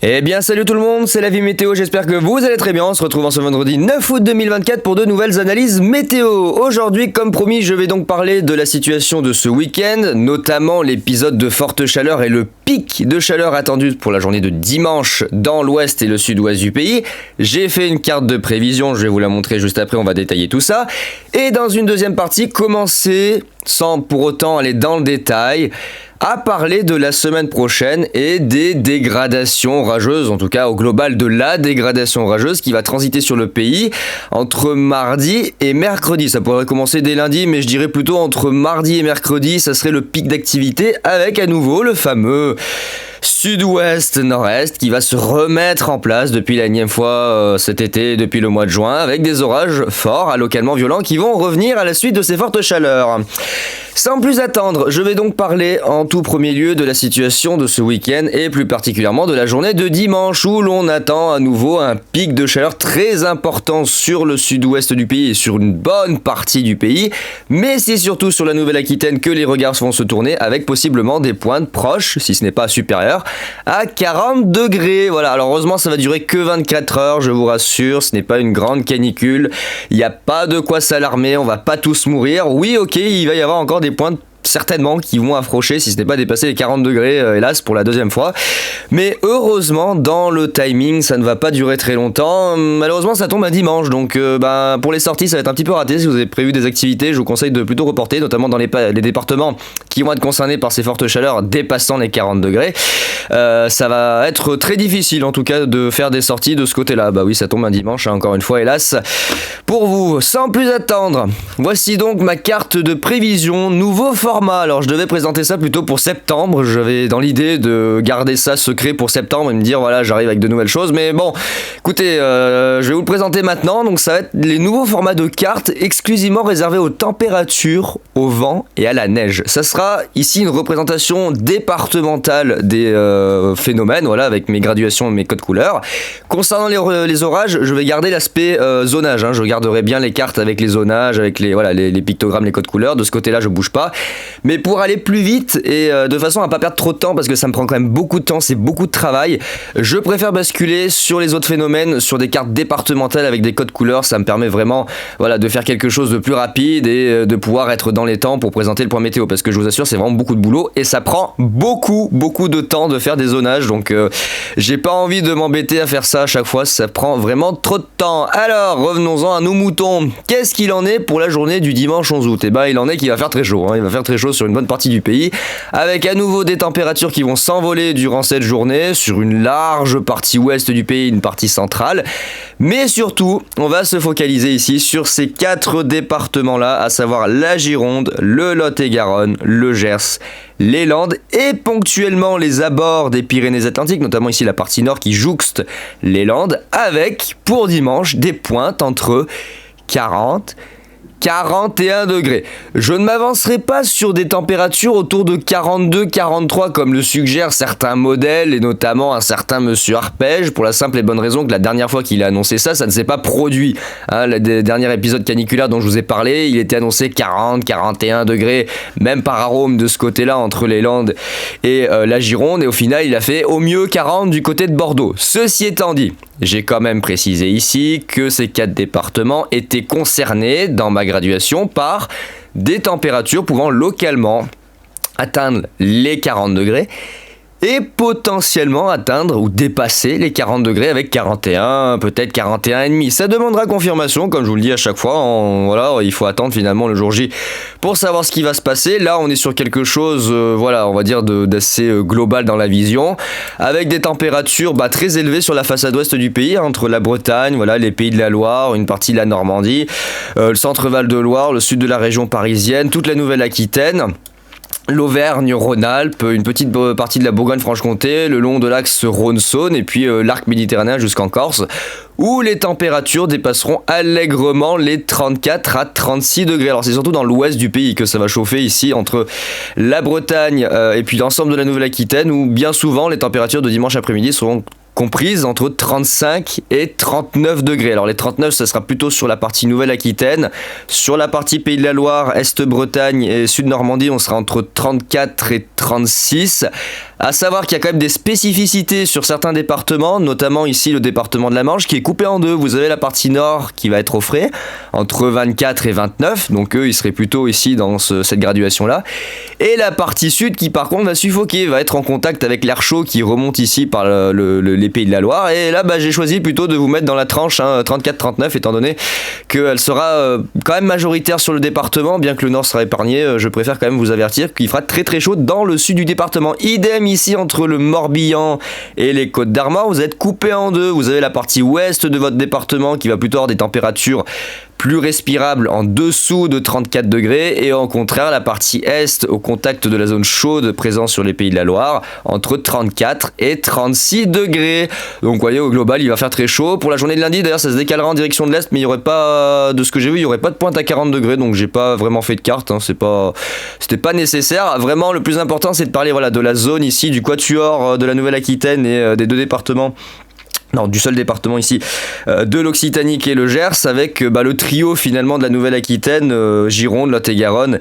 Eh bien salut tout le monde, c'est la vie météo, j'espère que vous allez très bien. On se retrouve en ce vendredi 9 août 2024 pour de nouvelles analyses météo. Aujourd'hui, comme promis, je vais donc parler de la situation de ce week-end, notamment l'épisode de forte chaleur et le pic de chaleur attendu pour la journée de dimanche dans l'ouest et le sud-ouest du pays. J'ai fait une carte de prévision, je vais vous la montrer juste après, on va détailler tout ça. Et dans une deuxième partie, commencer, sans pour autant aller dans le détail, à parler de la semaine prochaine et des dégradations orageuses, en tout cas au global de la dégradation orageuse qui va transiter sur le pays entre mardi et mercredi. Ça pourrait commencer dès lundi, mais je dirais plutôt entre mardi et mercredi, ça serait le pic d'activité avec à nouveau le fameux sud-ouest, nord-est qui va se remettre en place depuis la énième fois cet été, depuis le mois de juin, avec des orages forts, localement violents, qui vont revenir à la suite de ces fortes chaleurs. Sans plus attendre, je vais donc parler en tout premier lieu de la situation de ce week-end et plus particulièrement de la journée de dimanche où l'on attend à nouveau un pic de chaleur très important sur le sud-ouest du pays et sur une bonne partie du pays, mais c'est surtout sur la Nouvelle-Aquitaine que les regards vont se tourner avec possiblement des pointes proches, si ce n'est pas supérieures, à 40 degrés. Voilà, alors heureusement ça va durer que 24 heures, je vous rassure, ce n'est pas une grande canicule, il n'y a pas de quoi s'alarmer, on va pas tous mourir. Oui, ok, il va y avoir encore des pointes certainement qui vont affrocher si ce n'est pas dépasser les 40 degrés, hélas, pour la deuxième fois. Mais heureusement, dans le timing, ça ne va pas durer très longtemps. Malheureusement, ça tombe un dimanche, donc pour les sorties, ça va être un petit peu raté. Si vous avez prévu des activités, je vous conseille de plutôt reporter, notamment dans les départements qui vont être concernés par ces fortes chaleurs dépassant les 40 degrés. Ça va être très difficile, en tout cas, de faire des sorties de ce côté-là. Bah oui, ça tombe un dimanche, encore une fois, hélas. Pour vous, sans plus attendre, voici donc ma carte de prévision, nouveau format. Alors je devais présenter ça plutôt pour septembre, j'avais dans l'idée de garder ça secret pour septembre et me dire voilà j'arrive avec de nouvelles choses, mais bon écoutez je vais vous le présenter maintenant. Donc ça va être les nouveaux formats de cartes exclusivement réservés aux températures, au vent et à la neige. Ça sera ici une représentation départementale des phénomènes, voilà, avec mes graduations et mes codes couleurs. Concernant les orages, je vais garder l'aspect zonage, je garderai bien les cartes avec les zonages, avec les pictogrammes, les codes couleurs. De ce côté là je bouge pas. Mais pour aller plus vite et de façon à pas perdre trop de temps, parce que ça me prend quand même beaucoup de temps, c'est beaucoup de travail, je préfère basculer sur les autres phénomènes, sur des cartes départementales avec des codes couleurs. Ça me permet vraiment de faire quelque chose de plus rapide et de pouvoir être dans les temps pour présenter le point météo, parce que je vous assure c'est vraiment beaucoup de boulot et ça prend beaucoup de temps de faire des zonages, donc j'ai pas envie de m'embêter à faire ça à chaque fois, ça prend vraiment trop de temps. Alors revenons-en à nos moutons. Qu'est-ce qu'il en est pour la journée du dimanche 11 août? Il en est qu'il va faire très chaud, il va faire très chaud sur une bonne partie du pays, avec à nouveau des températures qui vont s'envoler durant cette journée sur une large partie ouest du pays, une partie centrale, mais surtout on va se focaliser ici sur ces 4 départements là, à savoir la Gironde, le Lot-et-Garonne, le Gers, les Landes et ponctuellement les abords des Pyrénées-Atlantiques, notamment ici la partie nord qui jouxte les Landes, avec pour dimanche des pointes entre 41 degrés. Je ne m'avancerai pas sur des températures autour de 42-43 comme le suggèrent certains modèles et notamment un certain monsieur Arpège, pour la simple et bonne raison que la dernière fois qu'il a annoncé ça ne s'est pas produit. Le dernier épisode caniculaire dont je vous ai parlé, il était annoncé 40-41 degrés, même par arôme de ce côté-là entre les Landes et la Gironde, et au final il a fait au mieux 40 du côté de Bordeaux. Ceci étant dit, j'ai quand même précisé ici que ces 4 départements étaient concernés dans ma graduation par des températures pouvant localement atteindre les 40 degrés et potentiellement atteindre ou dépasser les 40 degrés avec 41, peut-être 41,5. Ça demandera confirmation, comme je vous le dis à chaque fois. Il faut attendre finalement le jour J pour savoir ce qui va se passer. Là, on est sur quelque chose, on va dire d'assez global dans la vision, avec des températures très élevées sur la façade ouest du pays, entre la Bretagne, les pays de la Loire, une partie de la Normandie, le centre Val-de-Loire, le sud de la région parisienne, toute la Nouvelle-Aquitaine, l'Auvergne-Rhône-Alpes, une petite partie de la Bourgogne-Franche-Comté, le long de l'axe Rhône-Saône et puis l'arc méditerranéen jusqu'en Corse, où les températures dépasseront allègrement les 34 à 36 degrés. Alors c'est surtout dans l'ouest du pays que ça va chauffer ici, entre la Bretagne et puis l'ensemble de la Nouvelle-Aquitaine, où bien souvent les températures de dimanche après-midi seront comprises entre 35 et 39 degrés. Alors les 39, ça sera plutôt sur la partie Nouvelle-Aquitaine. Sur la partie Pays de la Loire, Est-Bretagne et Sud-Normandie, on sera entre 34 et 36. À savoir qu'il y a quand même des spécificités sur certains départements, notamment ici le département de la Manche qui est coupé en deux. Vous avez la partie nord qui va être au frais, entre 24 et 29, donc eux ils seraient plutôt ici dans cette graduation-là. Et la partie sud qui par contre va suffoquer, va être en contact avec l'air chaud qui remonte ici par les Pays de la Loire. Et là j'ai choisi plutôt de vous mettre dans la tranche 34-39 étant donné qu'elle sera quand même majoritaire sur le département, bien que le nord sera épargné. Je préfère quand même vous avertir qu'il fera très très chaud dans le sud du département. Idem ici entre le Morbihan et les Côtes d'Armor, vous êtes coupé en deux. Vous avez la partie ouest de votre département qui va plutôt avoir des températures plus respirable en dessous de 34 degrés et au contraire la partie est au contact de la zone chaude présente sur les Pays de la Loire entre 34 et 36 degrés. Donc vous voyez au global il va faire très chaud. Pour la journée de lundi d'ailleurs ça se décalera en direction de l'est mais il n'y aurait pas, de ce que j'ai vu, il n'y aurait pas de pointe à 40 degrés donc j'ai pas vraiment fait de carte, c'était pas nécessaire. Vraiment le plus important c'est de parler de la zone ici du quatuor de la Nouvelle-Aquitaine et des deux départements. Non, du seul département ici, de l'Occitanie qui est le Gers, avec le trio finalement de la Nouvelle-Aquitaine, Gironde, Lot-et-Garonne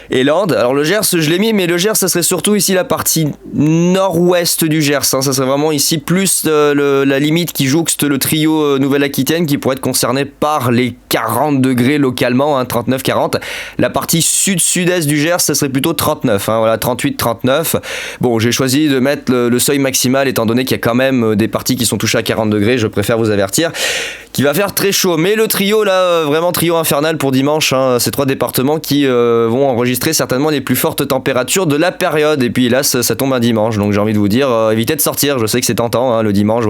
et Landes. Alors le Gers, je l'ai mis, mais le Gers, ça serait surtout ici la partie nord-ouest du Gers. Ça serait vraiment ici plus la limite qui jouxte le trio Nouvelle-Aquitaine qui pourrait être concerné par les 40 degrés localement, 39-40. La partie sud-sud-est du Gers, ça serait plutôt 39, 38-39. Bon, j'ai choisi de mettre le seuil maximal étant donné qu'il y a quand même des parties qui sont touchées à 40 degrés, je préfère vous avertir qu'il va faire très chaud, mais le trio là, vraiment trio infernal pour dimanche, ces trois départements qui vont enregistrer certainement les plus fortes températures de la période, et puis hélas ça tombe un dimanche, donc j'ai envie de vous dire, évitez de sortir, je sais que c'est tentant, le dimanche,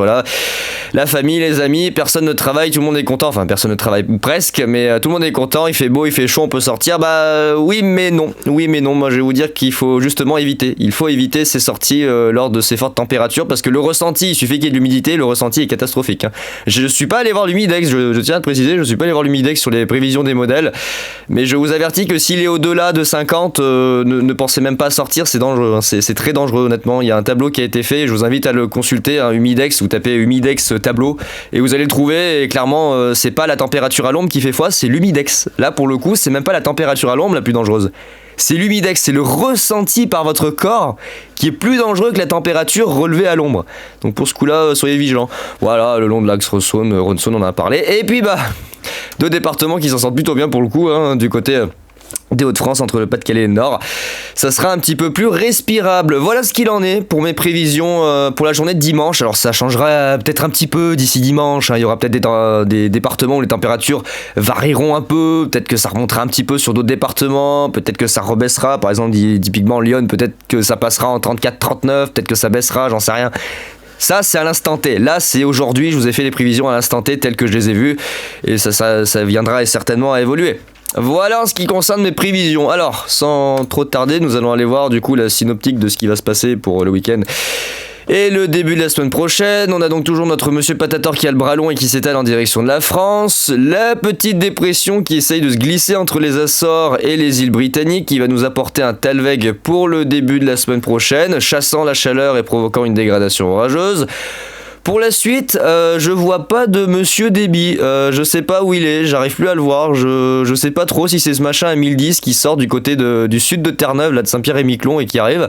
la famille, les amis, personne ne travaille, tout le monde est content, enfin personne ne travaille presque, mais tout le monde est content, il fait beau, il fait chaud, on peut sortir, oui mais non, moi je vais vous dire qu'il faut justement éviter, ces sorties lors de ces fortes températures, parce que le ressenti, il suffit qu'il y ait de l'humidité, le ressenti est catastrophique. Je suis pas allé voir l'Humidex, je tiens à préciser, je suis pas allé voir l'Humidex sur les prévisions des modèles, mais je vous avertis que s'il est au-delà de 50, ne pensez même pas à sortir, c'est dangereux, c'est très dangereux honnêtement. Il y a un tableau qui a été fait, je vous invite à le consulter, Humidex, vous tapez Humidex tableau et vous allez le trouver, et clairement c'est pas la température à l'ombre qui fait foi, c'est l'Humidex. Là pour le coup, c'est même pas la température à l'ombre la plus dangereuse. C'est l'humidex, c'est le ressenti par votre corps qui est plus dangereux que la température relevée à l'ombre. Donc pour ce coup-là, soyez vigilants. Voilà, le long de l'axe Rhône-Saône, on en a parlé. Et puis deux départements qui s'en sortent plutôt bien pour le coup, du côté des Hauts-de-France entre le Pas-de-Calais et le Nord. Ça sera un petit peu plus respirable. Voilà ce qu'il en est pour mes prévisions pour la journée de dimanche. Alors ça changera peut-être un petit peu d'ici dimanche. Il y aura peut-être des départements où les températures varieront un peu. Peut-être que ça remontera un petit peu sur d'autres départements. Peut-être que ça rebaissera. Par exemple, typiquement Lyon, peut-être que ça passera en 34-39. Peut-être que ça baissera, j'en sais rien. Ça, c'est à l'instant T. Là, c'est aujourd'hui. Je vous ai fait les prévisions à l'instant T telles que je les ai vues. Et ça viendra certainement à évoluer. Voilà en ce qui concerne mes prévisions. Alors, sans trop tarder, nous allons aller voir du coup la synoptique de ce qui va se passer pour le week-end et le début de la semaine prochaine. On a donc toujours notre Monsieur Patator qui a le bras long et qui s'étale en direction de la France. La petite dépression qui essaye de se glisser entre les Açores et les îles britanniques qui va nous apporter un Talweg pour le début de la semaine prochaine, chassant la chaleur et provoquant une dégradation orageuse. Pour la suite, je vois pas de Monsieur Déby, je sais pas où il est, j'arrive plus à le voir, je sais pas trop si c'est ce machin à 1010 qui sort du côté du sud de Terre-Neuve, là de Saint-Pierre-et-Miquelon et qui arrive.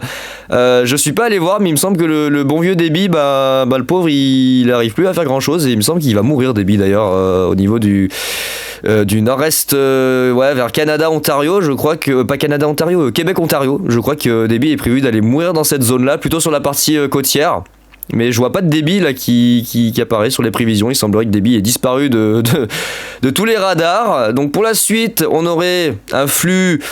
Je suis pas allé voir, mais il me semble que le bon vieux Déby, le pauvre, il arrive plus à faire grand chose et il me semble qu'il va mourir Déby d'ailleurs au niveau du nord-est, vers Canada-Ontario, je crois que, pas Canada-Ontario, Québec-Ontario, je crois que Déby est prévu d'aller mourir dans cette zone-là, plutôt sur la partie côtière. Mais je vois pas de Déby là qui apparaît sur les prévisions. Il semblerait que Déby ait disparu de tous les radars. Donc pour la suite, on aurait un flux,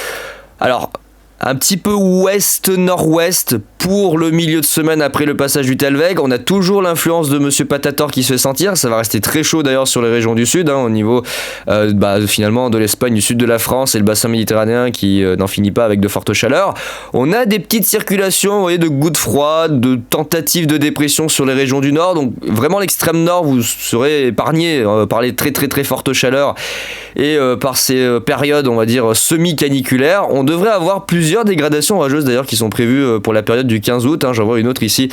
alors un petit peu ouest-nord-ouest pour le milieu de semaine après le passage du Talweg. On a toujours l'influence de Monsieur Patator qui se fait sentir. Ça va rester très chaud d'ailleurs sur les régions du sud, au niveau finalement de l'Espagne, du sud de la France et le bassin méditerranéen qui n'en finit pas avec de fortes chaleurs. On a des petites circulations, vous voyez, de gouttes froides, de tentatives de dépression sur les régions du nord. Donc vraiment l'extrême nord, vous serez épargné par les très très très fortes chaleurs et par ces périodes, on va dire, semi-caniculaires. On devrait avoir plusieurs dégradations orageuses d'ailleurs qui sont prévues pour la période du 15 août, j'en vois une autre ici.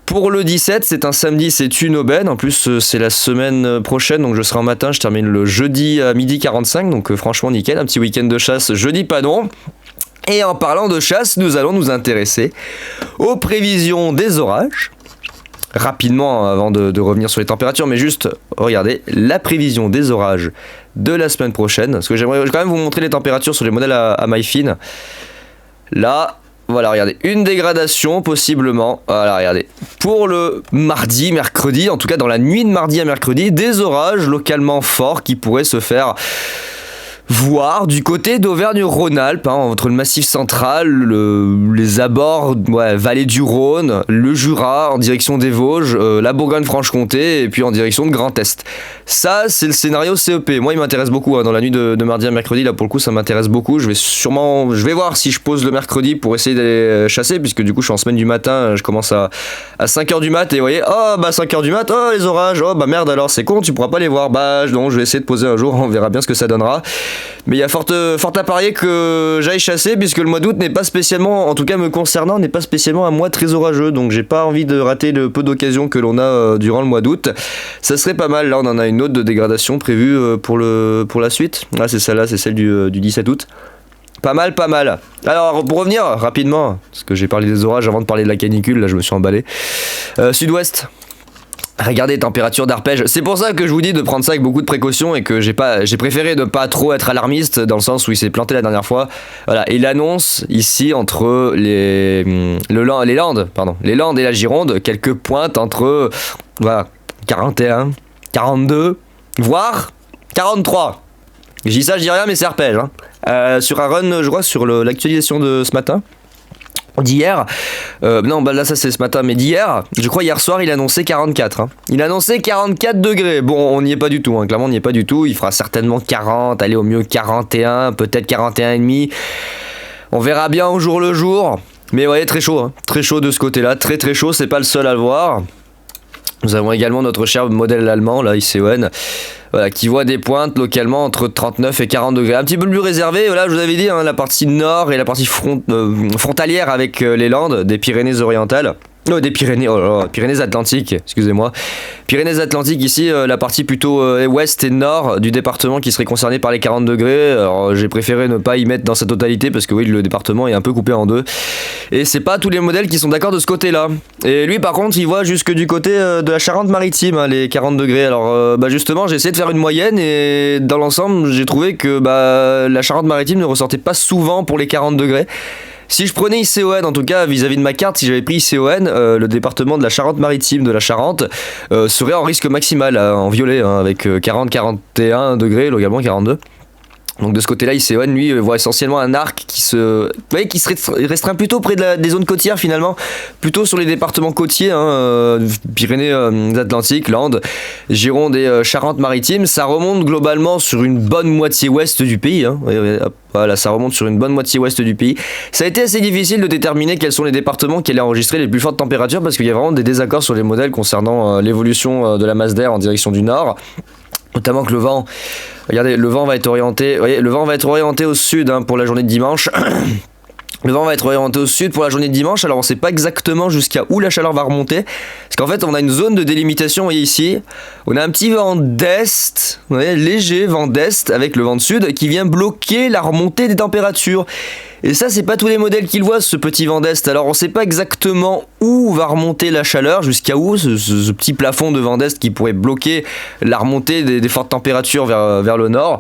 Pour le 17, c'est un samedi, c'est une aubaine. En plus, c'est la semaine prochaine, donc je serai en matin. Je termine le jeudi à 12h45, donc franchement nickel. Un petit week-end de chasse, je dis pas non. Et en parlant de chasse, nous allons nous intéresser aux prévisions des orages. Rapidement, avant de revenir sur les températures, mais juste, regardez, la prévision des orages de la semaine prochaine. Parce que j'aimerais quand même vous montrer les températures sur les modèles à MyFin. Là, voilà, regardez, une dégradation possiblement. Voilà, regardez. Pour le mardi, mercredi, en tout cas dans la nuit de mardi à mercredi, des orages localement forts qui pourraient se faire voir du côté d'Auvergne-Rhône-Alpes, entre le Massif central, les abords, vallée du Rhône, le Jura en direction des Vosges, la Bourgogne-Franche-Comté et puis en direction de Grand Est. Ça, c'est le scénario CEP. Moi, il m'intéresse beaucoup dans la nuit de mardi à mercredi. Là, pour le coup, ça m'intéresse beaucoup. Je vais voir si je pose le mercredi pour essayer d'aller chasser, puisque du coup, je suis en semaine du matin. Je commence à 5h du mat et vous voyez, 5h du mat, les orages, merde alors, c'est con, tu pourras pas les voir. Non, je vais essayer de poser un jour, on verra bien ce que ça donnera. Mais il y a fort à parier que j'aille chasser, puisque le mois d'août n'est pas spécialement, en tout cas me concernant, n'est pas spécialement un mois très orageux. Donc j'ai pas envie de rater le peu d'occasions que l'on a durant le mois d'août. Ça serait pas mal. Là, on en a une autre de dégradation prévue pour la suite. Ah, c'est celle-là, c'est celle du 17 août. Pas mal. Alors, pour revenir rapidement, parce que j'ai parlé des orages avant de parler de la canicule, là je me suis emballé. Sud-ouest. Regardez les températures d'arpège. C'est pour ça que je vous dis de prendre ça avec beaucoup de précaution et que j'ai préféré ne pas trop être alarmiste dans le sens où il s'est planté la dernière fois. Voilà, il annonce ici entre les Landes et la Gironde quelques pointes entre 41, 42, voire 43. Je dis ça, je dis rien, mais c'est arpège. Sur un run, je crois, sur l'actualisation de ce matin. D'hier, là ça c'est ce matin, mais d'hier, je crois hier soir il annonçait 44. Il annonçait 44 degrés. Bon, on n'y est pas du tout, clairement on n'y est pas du tout. Il fera certainement 40, allez au mieux 41, peut-être 41,5. On verra bien au jour le jour. Mais ouais, très chaud, très chaud de ce côté-là, très très chaud, c'est pas le seul à le voir. Nous avons également notre cher modèle allemand, là, ICON, qui voit des pointes localement entre 39 et 40 degrés. Un petit peu plus réservé, je vous avais dit, la partie nord et la partie frontalière avec les Landes, des Pyrénées-Orientales. Des Pyrénées-Atlantiques, excusez-moi. Pyrénées-Atlantiques, ici, la partie plutôt ouest et nord du département qui serait concernée par les 40 degrés. Alors, j'ai préféré ne pas y mettre dans sa totalité parce que oui, le département est un peu coupé en deux. Et c'est pas tous les modèles qui sont d'accord de ce côté-là. Et lui, par contre, il voit jusque du côté de la Charente-Maritime, les 40 degrés. Alors, justement, j'ai essayé de faire une moyenne et dans l'ensemble, j'ai trouvé que la Charente-Maritime ne ressortait pas souvent pour les 40 degrés. Si je prenais ICON, en tout cas vis-à-vis de ma carte, si j'avais pris ICON, le département de la Charente-Maritime, de la Charente, serait en risque maximal, en violet, avec 40-41 degrés, localement 42. Donc de ce côté-là, ICON, lui, voit essentiellement un arc qui se restreint plutôt près des zones côtières finalement, plutôt sur les départements côtiers, Pyrénées-Atlantiques, Landes, Gironde et Charente-Maritime. Ça remonte globalement sur une bonne moitié ouest du pays. Voilà, ça remonte sur une bonne moitié ouest du pays. Ça a été assez difficile de déterminer quels sont les départements qui allaient enregistrer les plus fortes températures parce qu'il y a vraiment des désaccords sur les modèles concernant l'évolution de la masse d'air en direction du nord. Notamment que le vent, regardez, le vent va être orienté au sud pour la journée de dimanche. Le vent va être orienté au sud pour la journée de dimanche, alors on ne sait pas exactement jusqu'à où la chaleur va remonter. Parce qu'en fait, on a une zone de délimitation, vous voyez ici. On a un petit vent d'est, vous voyez, léger vent d'est avec le vent de sud qui vient bloquer la remontée des températures. Et ça, c'est pas tous les modèles qui le voient, ce petit vent d'est. Alors on sait pas exactement où va remonter la chaleur, jusqu'à où, ce petit plafond de vent d'est qui pourrait bloquer la remontée des fortes températures vers le nord.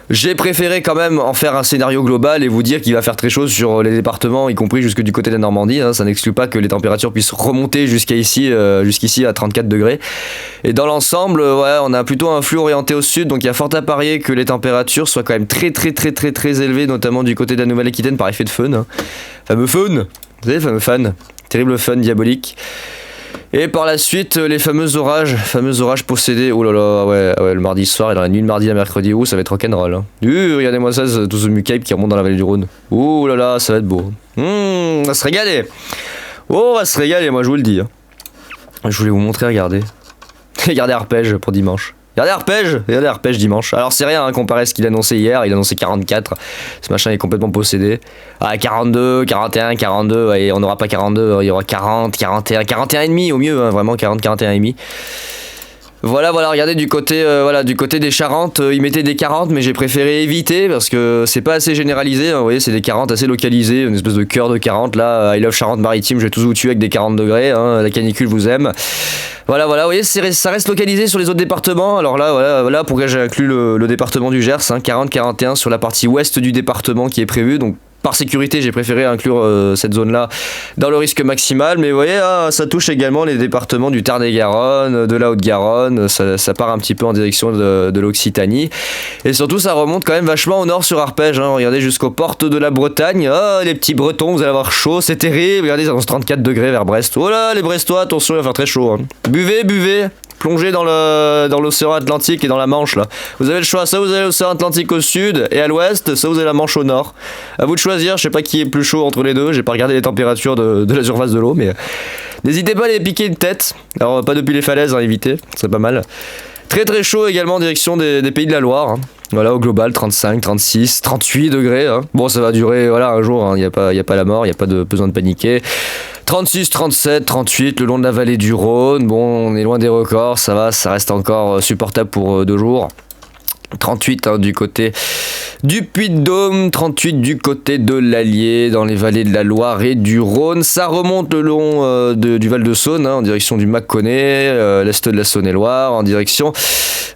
J'ai préféré quand même en faire un scénario global et vous dire qu'il va faire très chaud sur les départements, y compris jusque du côté de la Normandie. Ça n'exclut pas que les températures puissent remonter jusqu'ici à 34 degrés. Et dans l'ensemble, on a plutôt un flux orienté au sud, donc il y a fort à parier que les températures soient quand même très très très très très élevées, notamment du côté de la Nouvelle-Aquitaine par effet de fun. Fameux fun, vous savez, fameux fun, terrible fun diabolique. Et par la suite, les fameux orages possédés. Oh là là, ouais, le mardi soir et dans la nuit de mardi à mercredi, ça va être rock'n'roll. Regardez-moi ça, tout ce mucape qui remonte dans la vallée du Rhône. Oh là là, ça va être beau. On va se régaler. Oh, on va se régaler, moi je vous le dis. Je voulais vous montrer, regardez. Regardez Arpège pour dimanche. Regardez Arpège dimanche. Alors c'est rien comparé à ce qu'il annonçait hier, il annonçait 44. Ce machin est complètement possédé. 42, 41, 42, et on n'aura pas 42, il y aura 40, 41, 41 et demi au mieux, vraiment 40, 41 et demi. Voilà, regardez du côté, du côté des Charentes, ils mettaient des 40, mais j'ai préféré éviter parce que c'est pas assez généralisé. Hein, vous voyez, c'est des 40 assez localisés, une espèce de cœur de 40. Là, I love Charente-Maritime, je vais tous vous tuer avec des 40 degrés. Hein, la canicule vous aime. Voilà, vous voyez, ça reste localisé sur les autres départements. Alors là, voilà pourquoi j'ai inclus le département du Gers, hein, 40-41 sur la partie ouest du département qui est prévu. Donc par sécurité, j'ai préféré inclure cette zone-là dans le risque maximal. Mais vous voyez, ça touche également les départements du Tarn-et-Garonne, de la Haute-Garonne. Ça part un petit peu en direction de l'Occitanie. Et surtout, ça remonte quand même vachement au nord sur Arpège. Hein. Regardez jusqu'aux portes de la Bretagne. Oh, les petits Bretons, vous allez avoir chaud, c'est terrible. Regardez, ça annonce 34 degrés vers Brest. Oh là, les Brestois, attention, il va faire très chaud. Hein. Buvez. Plongez dans l'océan Atlantique et dans la Manche là. Vous avez le choix, soit vous avez l'océan Atlantique au sud et à l'ouest, soit vous avez la Manche au nord. À vous de choisir, je sais pas qui est plus chaud entre les deux, j'ai pas regardé les températures de la surface de l'eau, mais n'hésitez pas à les piquer une tête. Alors pas depuis les falaises, hein, évitez, c'est pas mal. Très très chaud également en direction des pays de la Loire. Hein. Voilà, au global, 35, 36, 38 degrés. Hein. Bon, ça va durer un jour, il n'y a pas la mort, il n'y a pas besoin de paniquer. 36, 37, 38, le long de la vallée du Rhône. Bon, on est loin des records, ça va, ça reste encore supportable pour 2 jours. 38 du côté du Puy-de-Dôme, 38 du côté de l'Allier, dans les vallées de la Loire et du Rhône. Ça remonte le long du Val-de-Saône, en direction du Mâconnais, l'est de la Saône-et-Loire, en direction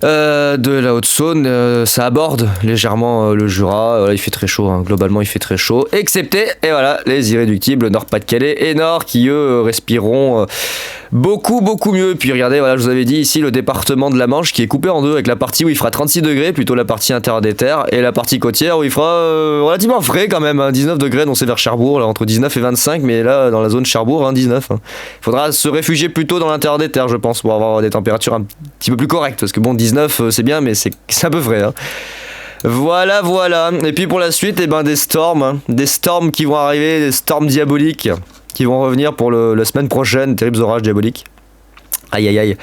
de la Haute-Saône. Ça aborde légèrement le Jura. Voilà, il fait très chaud, globalement il fait très chaud, excepté, et voilà, les irréductibles Nord-Pas-de-Calais et Nord qui eux respireront beaucoup mieux. Et puis regardez, voilà, je vous avais dit ici le département de la Manche qui est coupé en deux avec la partie où il fera 36 degrés, plutôt la partie intérieure des terres, et la partie côtière où il fera relativement frais quand même, 19 degrés, donc c'est vers Cherbourg, là, entre 19 et 25, mais là dans la zone Cherbourg, 19. Il faudra se réfugier plutôt dans l'intérieur des terres, je pense, pour avoir des températures un petit peu plus correctes, parce que bon, 19 c'est bien, mais c'est un peu frais. Hein. Voilà. Et puis pour la suite, des storms qui vont arriver, des storms diaboliques qui vont revenir pour la semaine prochaine, terribles orages diaboliques. Aïe.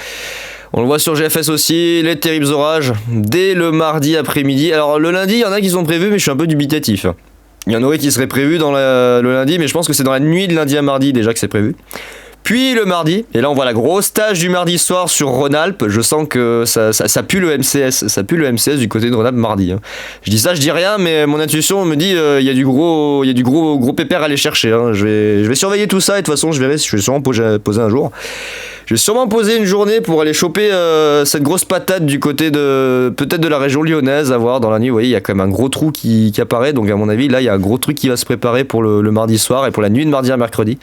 On le voit sur GFS aussi, les terribles orages, dès le mardi après-midi. Alors le lundi, il y en a qui sont prévus, mais je suis un peu dubitatif. Il y en aurait qui seraient prévus le lundi, mais je pense que c'est dans la nuit de lundi à mardi déjà que c'est prévu. Puis le mardi, et là on voit la grosse tâche du mardi soir sur Rhône-Alpes. Je sens que ça pue le MCS, du côté de Rhône-Alpes mardi. Hein. Je dis ça, je dis rien, mais mon intuition me dit il y a du gros pépère à aller chercher. Hein. Je vais surveiller tout ça et de toute façon je vais sûrement poser un jour. Je vais sûrement poser une journée pour aller choper cette grosse patate du côté peut-être de la région lyonnaise, à voir dans la nuit. Vous voyez, il y a quand même un gros trou qui apparaît, donc à mon avis là il y a un gros truc qui va se préparer pour le mardi soir et pour la nuit de mardi à mercredi.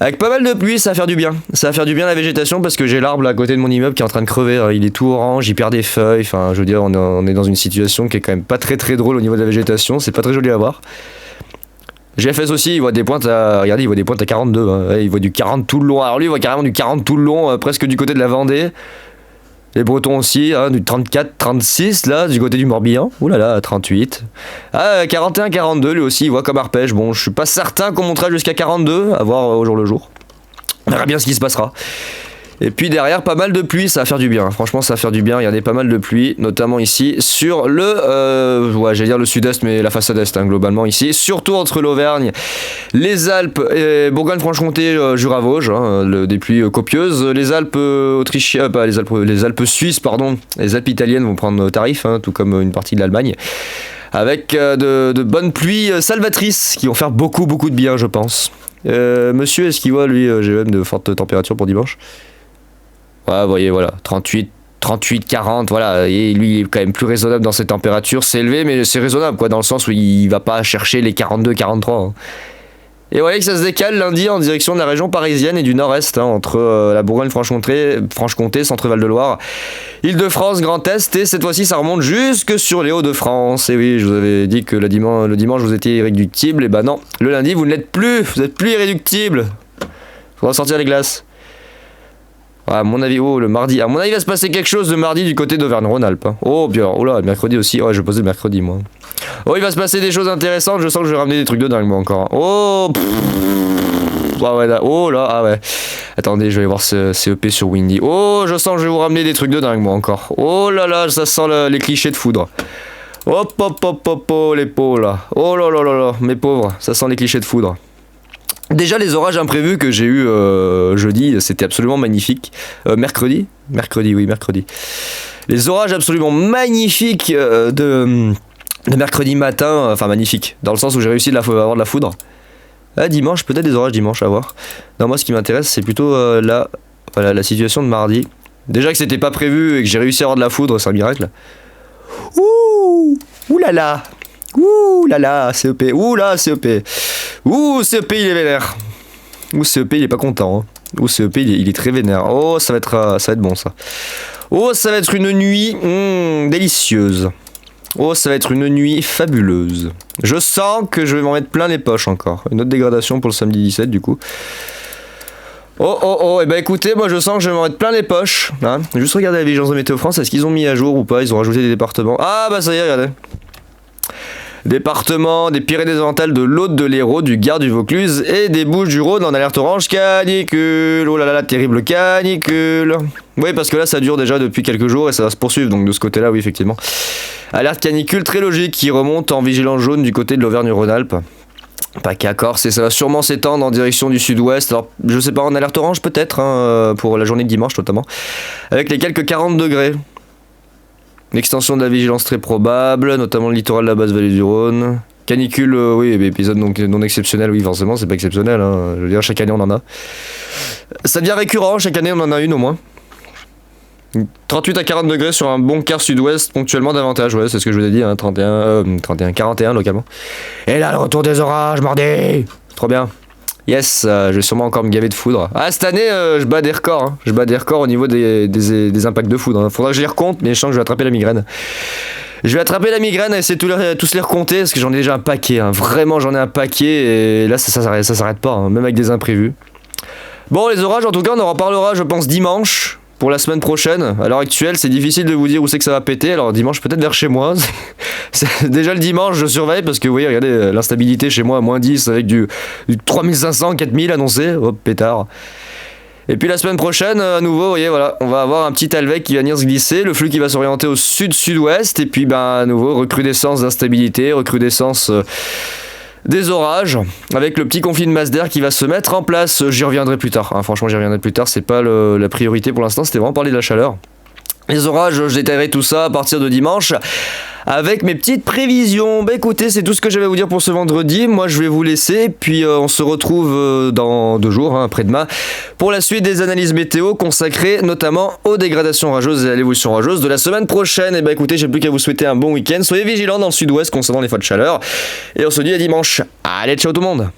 Avec pas mal de pluie, ça va faire du bien. Ça va faire du bien à la végétation parce que j'ai l'arbre à côté de mon immeuble qui est en train de crever. Il est tout orange, il perd des feuilles. Enfin, je veux dire, on est dans une situation qui est quand même pas très très drôle au niveau de la végétation. C'est pas très joli à voir. GFS aussi, il voit des pointes à 42. Hein. Il voit du 40 tout le long. Alors lui, il voit carrément du 40 tout le long, presque du côté de la Vendée. Les Bretons aussi, du 34, 36 là, du côté du Morbihan. Ouh là là, 38. 41, 42 lui aussi, il voit comme Arpège. Bon, je suis pas certain qu'on montera jusqu'à 42, à voir au jour le jour. On verra bien ce qui se passera. Et puis derrière, pas mal de pluie, ça va faire du bien. Franchement, ça va faire du bien. Regardez, pas mal de pluie, notamment ici, sur j'allais dire le sud-est, mais la façade est, globalement ici. Surtout entre l'Auvergne, les Alpes, et Bourgogne-Franche-Comté, Jura-Vosges, des pluies copieuses. Les Alpes autrichiennes, les Alpes suisses, pardon. Les Alpes italiennes vont prendre tarif, tout comme une partie de l'Allemagne. Avec de bonnes pluies salvatrices qui vont faire beaucoup de bien, je pense. Monsieur, est-ce qu'il voit, lui, j'ai même de fortes températures pour dimanche? Ouais, vous voyez, voilà, 38, 40, voilà, et lui il est quand même plus raisonnable dans ces températures, c'est élevé mais c'est raisonnable quoi, dans le sens où il va pas chercher les 42, 43. Hein. Et vous voyez que ça se décale lundi en direction de la région parisienne et du nord-est, entre la Bourgogne-Franche-Comté, Centre-Val de Loire, Île-de-France, Grand Est, et cette fois-ci ça remonte jusque sur les Hauts-de-France. Et oui, je vous avais dit que le dimanche vous étiez irréductible, et ben non, le lundi vous ne l'êtes plus, vous êtes plus irréductible. Faudra sortir les glaces. Ouais, à mon avis, le mardi. À mon avis, il va se passer quelque chose le mardi du côté d'Auvergne-Rhône-Alpes. Hein. Oh, bien. Oh là, le mercredi aussi. Ouais, je vais poser le mercredi, moi. Oh, il va se passer des choses intéressantes. Je sens que je vais ramener des trucs de dingue, moi, encore. Oh, ouais, là. Oh là, ah ouais. Attendez, je vais aller voir ce CEP sur Windy. Oh, je sens que je vais vous ramener des trucs de dingue, moi, encore. Oh là là, ça sent les clichés de foudre. Hop, les pauvres, là. Oh là là là là, mes pauvres, ça sent les clichés de foudre. Déjà les orages imprévus que j'ai eu jeudi, c'était absolument magnifique. Mercredi, oui, mercredi. Les orages absolument magnifiques de mercredi matin, enfin magnifiques, dans le sens où j'ai réussi à avoir de la foudre. Dimanche, peut-être des orages dimanche, à voir. Non, moi ce qui m'intéresse, c'est plutôt la situation de mardi. Déjà que c'était pas prévu et que j'ai réussi à avoir de la foudre, c'est un miracle. Ouh là là, CEP, ouh là, CEP. CEP il est vénère. CEP il est pas content. CEP il est très vénère. Ça va être bon ça. Ça va être une nuit délicieuse. Ça va être une nuit fabuleuse. Je sens que je vais m'en mettre plein les poches encore. Une autre dégradation pour le samedi 17 du coup. Et ben écoutez, moi je sens que je vais m'en mettre plein les poches. Juste regarder la vigilance de Météo France, est-ce qu'ils ont mis à jour ou pas? Ils ont rajouté des départements. Ah bah ça y est, regardez. Département des Pyrénées-Orientales, de l'Aude, de l'Hérault, du Gard, du Vaucluse et des Bouches-du-Rhône en alerte orange canicule. Oh là là, la terrible canicule. Oui, parce que là ça dure déjà depuis quelques jours et ça va se poursuivre, donc de ce côté-là, oui, effectivement. Alerte canicule très logique qui remonte en vigilance jaune du côté de l'Auvergne-Rhône-Alpes. Pas qu'à Corse, et ça va sûrement s'étendre en direction du sud-ouest. Alors, je sais pas, en alerte orange peut-être, pour la journée de dimanche notamment. Avec les quelques 40 degrés. L'extension de la vigilance très probable, notamment le littoral de la basse vallée du Rhône. Canicule, oui, épisode donc non exceptionnel, oui, forcément, c'est pas exceptionnel. Je veux dire, chaque année on en a. Ça devient récurrent, chaque année on en a une au moins. 38 à 40 degrés sur un bon quart sud-ouest, ponctuellement davantage, ouais, c'est ce que je vous ai dit, 31, 41 localement. Et là, le retour des orages, mardi. Trop bien. Yes, je vais sûrement encore me gaver de foudre. Cette année, je bats des records. Je bats des records au niveau des impacts de foudre. Faudra que je les recompte, mais je sens que je vais attraper la migraine. Je vais attraper la migraine et essayer de tous les recompter, parce que j'en ai déjà un paquet. Vraiment, j'en ai un paquet, et là, ça s'arrête pas, même avec des imprévus. Bon, les orages, en tout cas, on en reparlera, je pense, dimanche. Pour la semaine prochaine, à l'heure actuelle, c'est difficile de vous dire où c'est que ça va péter. Alors dimanche, peut-être vers chez moi. Déjà le dimanche, je surveille parce que vous voyez, regardez, l'instabilité chez moi à moins 10 avec du 3500, 4000 annoncé. Hop, pétard. Et puis la semaine prochaine, à nouveau, vous voyez, voilà, on va avoir un petit Alvec qui va venir se glisser, le flux qui va s'orienter au sud-sud-ouest, et puis à nouveau, recrudescence d'instabilité, recrudescence des orages, avec le petit conflit de masse d'air qui va se mettre en place. J'y reviendrai plus tard, franchement j'y reviendrai plus tard, c'est pas la priorité pour l'instant, c'était vraiment parler de la chaleur. Les orages, je détaillerai tout ça à partir de dimanche avec mes petites prévisions. Écoutez, c'est tout ce que j'avais à vous dire pour ce vendredi. Moi je vais vous laisser, puis on se retrouve dans 2 jours, après-demain, pour la suite des analyses météo consacrées notamment aux dégradations orageuses et à l'évolution orageuse de la semaine prochaine. Et écoutez, j'ai plus qu'à vous souhaiter un bon week-end. Soyez vigilants dans le sud-ouest concernant les fois de chaleur. Et on se dit à dimanche. Allez, ciao tout le monde.